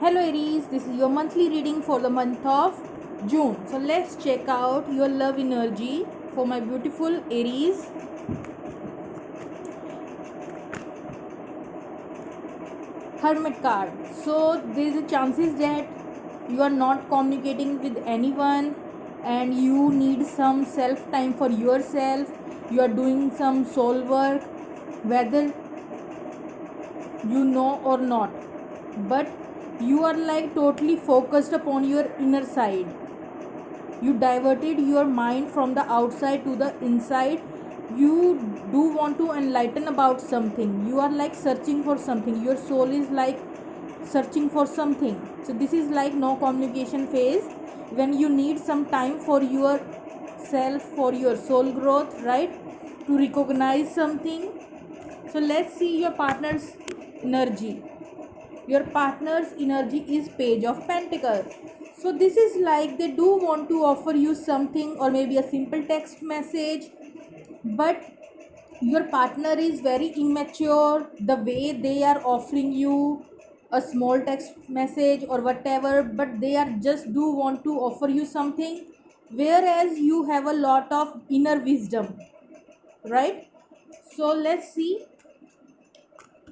Hello Aries, this is your monthly reading for the month of June. So let's check out your love energy for my beautiful Aries. Hermit card. So there is a chances that you are not communicating with anyone and you need some self time for yourself. You are doing some soul work, whether you know or not, but you are like totally focused upon your inner side. You diverted your mind from the outside to the inside. You do want to enlighten about something. You are like searching for something. Your soul is like searching for something. So this is like no communication phase, when you need some time for yourself, for your soul growth, right, to recognize something. So let's see your partner's energy. Your partner's energy is page of pentacles. So this is like they do want to offer you something, or maybe a simple text message, but your partner is very immature the way they are offering you a small text message or whatever, but they are just do want to offer you something, whereas you have a lot of inner wisdom, right? So let's see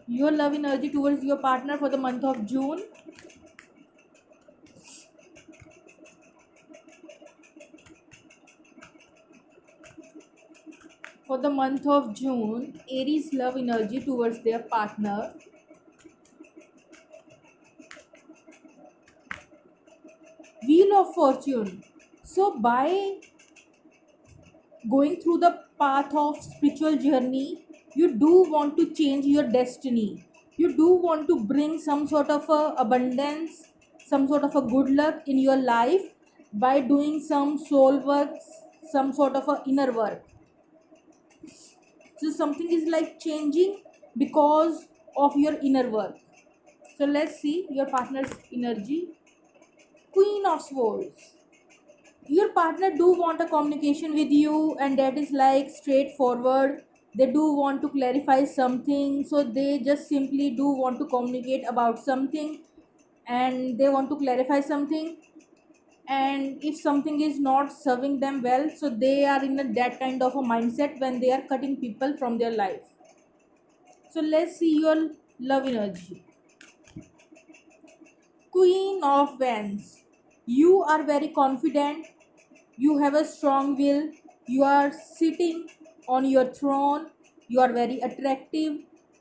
your love energy towards your partner for the month of June. For the month of June, Aries love energy towards their partner. Wheel of Fortune. So, by going through the path of spiritual journey, you do want to change your destiny. You do want to bring some sort of a abundance, some sort of a good luck in your life by doing some soul work, some sort of a inner work. So something is like changing because of your inner work. So let's see your partner's energy. Queen of Swords. Your partner do want a communication with you, and that is like straightforward. They do want to clarify something, so they just simply do want to communicate about something, and they want to clarify something. And if something is not serving them well, so they are in that kind of a mindset when they are cutting people from their life. So let's see your love energy. Queen of Wands. You are very confident. You have a strong will. You are sitting on your throne. You are very attractive.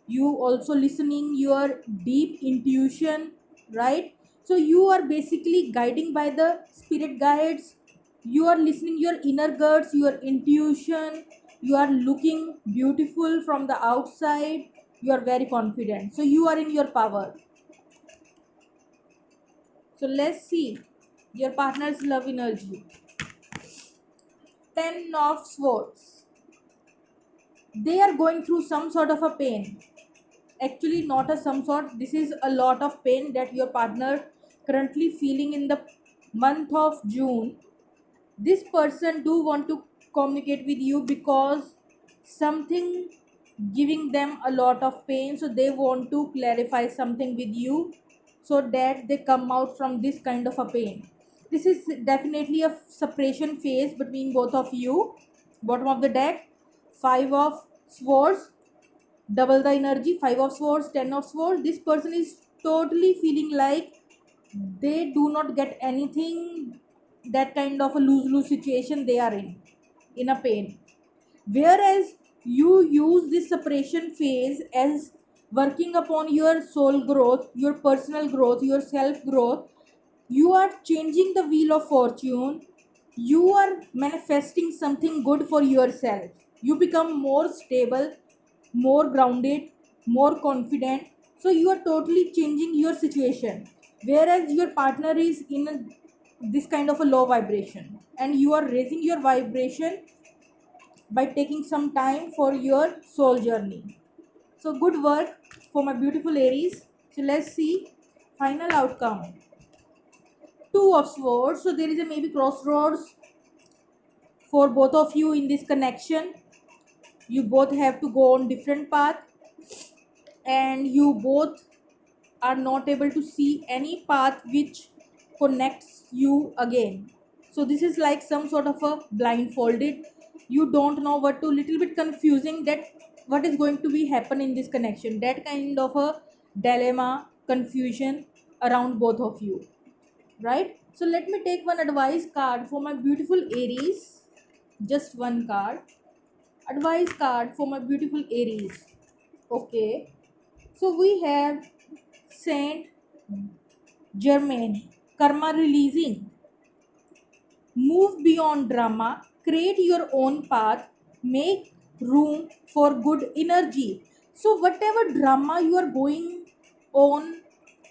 You also listening your deep intuition, right? So you are basically guiding by the spirit guides. You are listening your inner guides, your intuition. You are looking beautiful from the outside. You are very confident. So you are in your power. So let's see your partner's love energy. Ten of Swords. They are going through some sort of a pain. Actually, not a some sort. This is a lot of pain that your partner currently feeling in the month of June. This person do want to communicate with you because something giving them a lot of pain, so they want to clarify something with you so that they come out from this kind of a pain. This is definitely a separation phase between both of you. Bottom of the deck, five of swords, double the energy. Five of swords, 10 of swords. This person is totally feeling like they do not get anything. That kind of a lose-lose situation they are in a pain, whereas you use this separation phase as working upon your soul growth, your personal growth, your self growth. You are changing the wheel of fortune. You are manifesting something good for yourself. You become more stable, more grounded, more confident. So you are totally changing your situation, whereas your partner is in this kind of a low vibration, and you are raising your vibration by taking some time for your soul journey. So good work for my beautiful Aries. So let's see final outcome. Two of swords. So there is a maybe crossroads for both of you in this connection. You both have to go on different path, and you both are not able to see any path which connects you again. So this is like some sort of a blindfolded. You don't know what to, little bit confusing that what is going to be happen in this connection. That kind of a dilemma, confusion around both of you, right? So let me take one advice card for my beautiful Aries. Just one card. Advice card for my beautiful Aries. Okay. So we have Saint Germain, karma releasing. Move beyond drama, create your own path, make room for good energy. So whatever drama you are going on,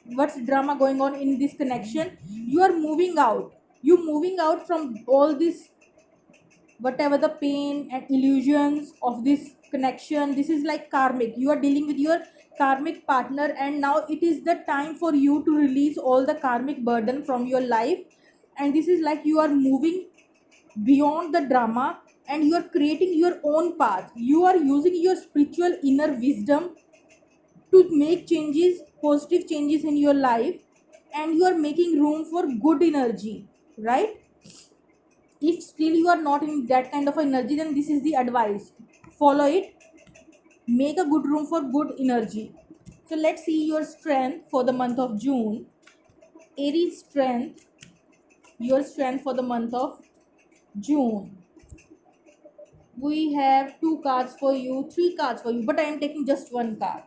what's drama going on in this connection, you are moving out. You moving out from all this, whatever the pain and illusions of this connection. This is like karmic. You are dealing with your karmic partner, and now it is the time for you to release all the karmic burden from your life. And this is like you are moving beyond the drama, and you are creating your own path. You are using your spiritual inner wisdom to make changes, positive changes in your life, and you are making room for good energy, right? If still you are not in that kind of energy, then this is the advice. Follow it, make a good room for good energy. So let's see your strength for the month of June. Aries strength, your strength for the month of June. We have two cards for you, three cards for you, but I am taking just one card,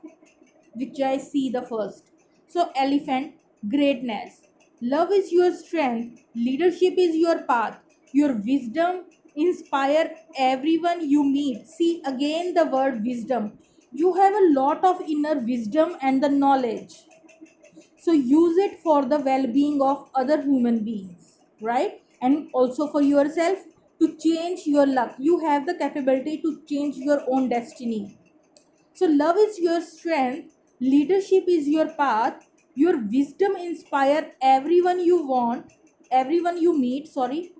which I see the first. So, elephant, greatness. Love is your strength, leadership is your path, your wisdom inspire everyone you meet. See again the word wisdom. You have a lot of inner wisdom and the knowledge. So use it for the well-being of other human beings, right? And also for yourself to change your luck. You have the capability to change your own destiny. So, love is your strength, leadership is your path, your wisdom inspire everyone you want, everyone you meet. Sorry,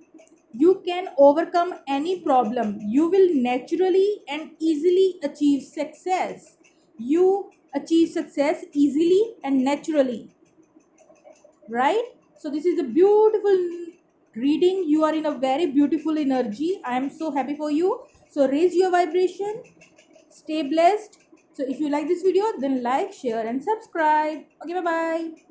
you can overcome any problem. You will naturally and easily achieve success. You achieve success easily and naturally, right? So, this is a beautiful reading. You are in a very beautiful energy. I am so happy for you. So, raise your vibration, stay blessed. So if you like this video, then like, share and subscribe. Okay, bye bye.